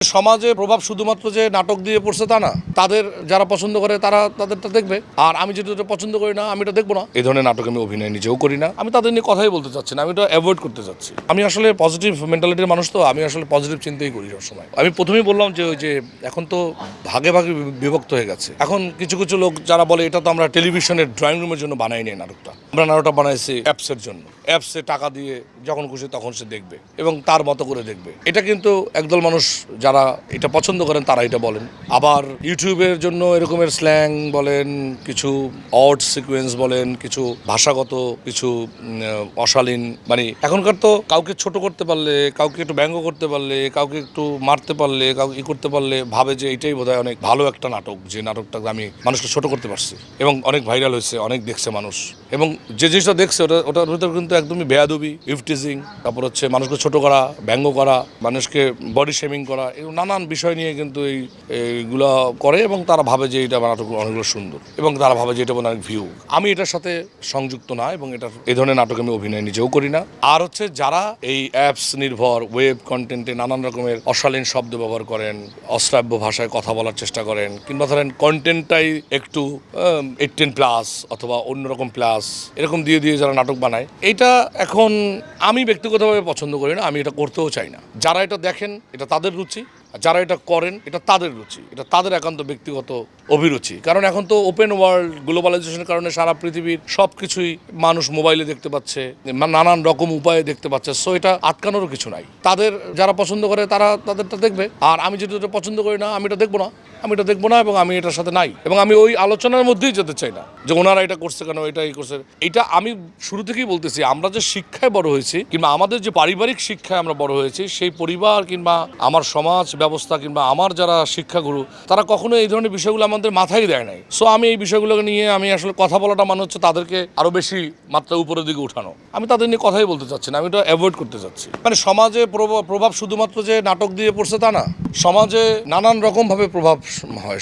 সমাজে প্রভাব শুধুমাত্র যে নাটক দিয়ে পড়ছে তা না, তাদের যারা পছন্দ করে তারা তাদেরটা দেখবে, আর আমি যেটা পছন্দ করি না আমি এটা দেখবো না। এই ধরনের নাটক আমি অভিনয় নিজেও করি না, আমি তাদের নিয়ে কথাই বলতে চাচ্ছি না, আমি এটা অ্যাভয়েড করতে চাচ্ছি। আমি আসলে পজিটিভ মেন্টালিটির মানুষ, তো আমি আসলে পজিটিভ চিন্তাই করি সবসময়। আমি প্রথমেই বললাম যে ওই যে এখন তো ভাগে ভাগে বিভক্ত হয়ে গেছে। এখন কিছু কিছু লোক যারা বলে এটা তো আমরা টেলিভিশনের ড্রয়িং রুমের জন্য বানাই নি নাটকটা, আমরা নাটকটা বানাইছি অ্যাপসের জন্য। অ্যাপসে টাকা দিয়ে যখন খুশি তখন সে দেখবে এবং তার মতো করে দেখবে। এটা কিন্তু একদল মানুষ যারা এটা পছন্দ করেন তারা এটা বলেন। আবার ইউটিউবের জন্য এরকমের স্ল্যাং বলেন, কিছু অড সিকোয়েন্স বলেন, কিছু ভাষাগত কিছু অশালীন, মানে এখনকার তো কাউকে ছোট করতে পারলে, কাউকে একটু ব্যঙ্গ করতে পারলে, কাউকে একটু মারতে পারলে, কাউকে ই করতে পারলে ভাবে যে এটাই বোধহয় অনেক ভালো একটা নাটক, যে নাটকটা আমি মানুষকে ছোট করতে পারছি এবং অনেক ভাইরাল হয়েছে, অনেক দেখছে মানুষ। এবং যে জিনিসটা দেখছে ওটার ভিতরে কিন্তু একদমই বেয়াদবি, ইফটিজিং, তারপর হচ্ছে মানুষকে ছোট করা, ব্যঙ্গ করা, মানুষকে বডি শেমিং করা, এগুলো নানান বিষয় নিয়ে কিন্তু এইগুলো করে এবং তারা ভাবে যে এটা নাটক অনেকগুলো সুন্দর এবং তারা ভাবে যে এটা অনেক ভিউ। আমি এটার সাথে সংযুক্ত না এবং এই ধরনের নাটক আমি অভিনয় নিজেও করি না। আর হচ্ছে যারা এই অ্যাপস নির্ভর ওয়েব কন্টেন্টে নানান রকমের অশালীন শব্দ ব্যবহার করেন, অশ্রাব্য ভাষায় কথা বলার চেষ্টা করেন, কিংবা ধরেন কন্টেন্টটাই একটু 18+ অথবা অন্যরকম প্লাস এরকম দিয়ে দিয়ে যারা নাটক বানায়, এইটা এখন আমি ব্যক্তিগতভাবে পছন্দ করি না, আমি এটা করতেও চাই না। যারা এটা দেখেন এটা তাদের রুচি, যারা এটা করেন এটা তাদের রুচি, এটা তাদের একান্ত ব্যক্তিগত অভিরুচি। কারণ এখন তো ওপেন ওয়ার্ল্ড, গ্লোবালাইজেশনের কারণে সারা পৃথিবীর সব কিছুই মানুষ মোবাইলে দেখতে পাচ্ছে, নানান রকম উপায়ে দেখতে পাচ্ছে। সো এটা আটকানোরও কিছু নাই। তাদের যারা পছন্দ করে তারা তাদেরটা দেখবে, আর আমি যেটা পছন্দ করি না আমি এটা দেখবো না এবং আমি এটার সাথে নাই, এবং আমি ওই আলোচনার মধ্যেই যেতে চাই না যে ওনারা এটা করছে কেন, এটাই করছে। এটা আমি শুরু থেকেই বলতেছি, আমরা যে শিক্ষায় বড় হয়েছি কিংবা আমাদের যে পারিবারিক শিক্ষায় আমরা বড় হয়েছি, সেই পরিবার কিংবা আমার সমাজ ব্যবস্থা কিংবা আমার যারা শিক্ষাগুরু, তারা কখনো এই ধরনের বিষয়গুলো আমাদের মাথায় দেয় নাই। সো আমি এই বিষয়গুলোকে নিয়ে আমি আসলে কথা বলাটা মানে হচ্ছে তাদেরকে আরো বেশি মাত্রা উপরের দিকে উঠানো। আমি তাদের নিয়ে কথাই বলতে চাচ্ছি না, আমি এটা অ্যাভয়েড করতে চাচ্ছি। মানে সমাজে প্রভাব শুধুমাত্র যে নাটক দিয়ে পড়ছে তা না, সমাজে নানান রকম ভাবে প্রভাব হয়।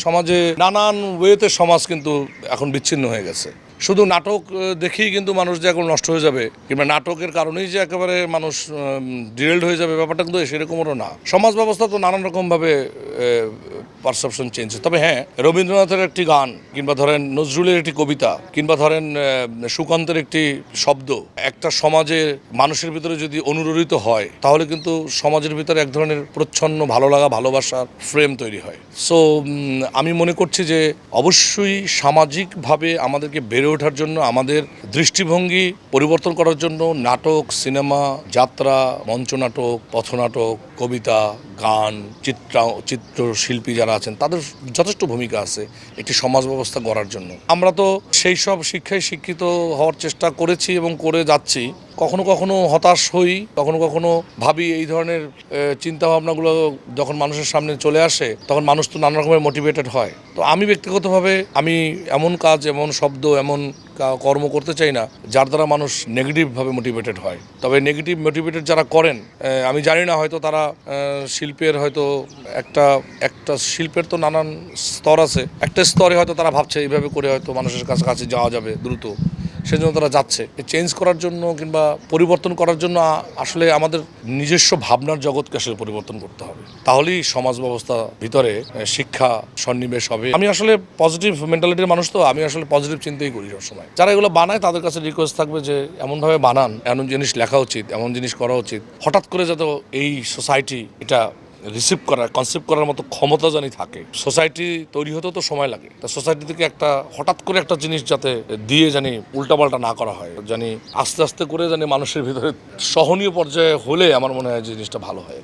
সমাজে নানান ওয়েতে সমাজ কিন্তু এখন বিচ্ছিন্ন হয়ে গেছে। শুধু নাটক দেখেই কিন্তু মানুষ যে এখন নষ্ট হয়ে যাবে কিংবা নাটকের কারণেই যে একেবারে মানুষ ডিরেলড হয়ে যাবে, ব্যাপারটা কিন্তু সেরকমও না। সমাজ ব্যবস্থা তো নানান রকমভাবে পারসেপশন চেঞ্জ। তবে হ্যাঁ, রবীন্দ্রনাথের একটি গান কিংবা ধরেন নজরুলের একটি কবিতা কিংবা ধরেন সুকান্তের একটি শব্দ একটা সমাজে মানুষের ভিতরে যদি অনুরোধিত হয়, তাহলে কিন্তু সমাজের ভিতরে এক ধরনের প্রচ্ছন্ন ভালো লাগা, ভালোবাসার ফ্রেম তৈরি হয়। সো আমি মনে করছি যে অবশ্যই সামাজিকভাবে আমাদেরকে বেড়ে ওঠার জন্য, আমাদের দৃষ্টিভঙ্গি পরিবর্তন করার জন্য নাটক, সিনেমা, যাত্রা, মঞ্চনাটক, পথনাটক, কবিতা, গান, চিত্রশিল্পী যারা আছেন তাদের যথেষ্ট ভূমিকা আছে একটি সমাজ ব্যবস্থা গড়ার জন্য। আমরা তো সেই সব শিক্ষায় শিক্ষিত হওয়ার চেষ্টা করেছি এবং করে যাচ্ছি। কখনো কখনো হতাশ হই, কখনো কখনো ভাবি এই ধরনের চিন্তাভাবনাগুলো যখন মানুষের সামনে চলে আসে তখন মানুষ তো নানা রকমের মোটিভেটেড হয়। তো আমি ব্যক্তিগতভাবে আমি এমন কাজ, এমন শব্দ, এমন কর্ম করতে চাই না যার দ্বারা মানুষ নেগেটিভভাবে মোটিভেটেড হয়। তবে নেগেটিভ মোটিভেটেড যারা করেন, আমি জানি না, হয়তো তারা শিল্পের হয়তো একটা শিল্পের তো নানান স্তর আছে, একটা স্তরে হয়তো তারা ভাবছে এইভাবে করে হয়তো মানুষের কাছে যাওয়া যাবে দ্রুত, সেজন্য তারা যাচ্ছে। চেঞ্জ করার জন্য কিংবা পরিবর্তন করার জন্য আসলে আমাদের নিজস্ব ভাবনার জগৎকে আসলে পরিবর্তন করতে হবে, তাহলেই সমাজ ব্যবস্থা ভিতরে শিক্ষা সন্নিবেশ হবে। আমি আসলে পজিটিভ মেন্টালিটির মানুষ, তো আমি আসলে পজিটিভ চিন্তাই করি সবসময়। যারা এগুলো বানায় তাদের কাছে রিকোয়েস্ট থাকবে যে এমনভাবে বানান, এমন জিনিস লেখা উচিত, এমন জিনিস করা উচিত, হঠাৎ করে যাতে এই সোসাইটি এটা রিসিভ করার, কনসেপ্ট করার মতো ক্ষমতা জানি থাকে। সোসাইটি তৈরি হতেও তো সময় লাগে, তা সোসাইটি থেকে একটা হঠাৎ করে একটা জিনিস যাতে দিয়ে জানি উল্টাপাল্টা না করা হয়, জানি আস্তে আস্তে করে জানি মানুষের ভিতরে সহনীয় পর্যায়ে হলে আমার মনে হয় জিনিসটা ভালো হয়।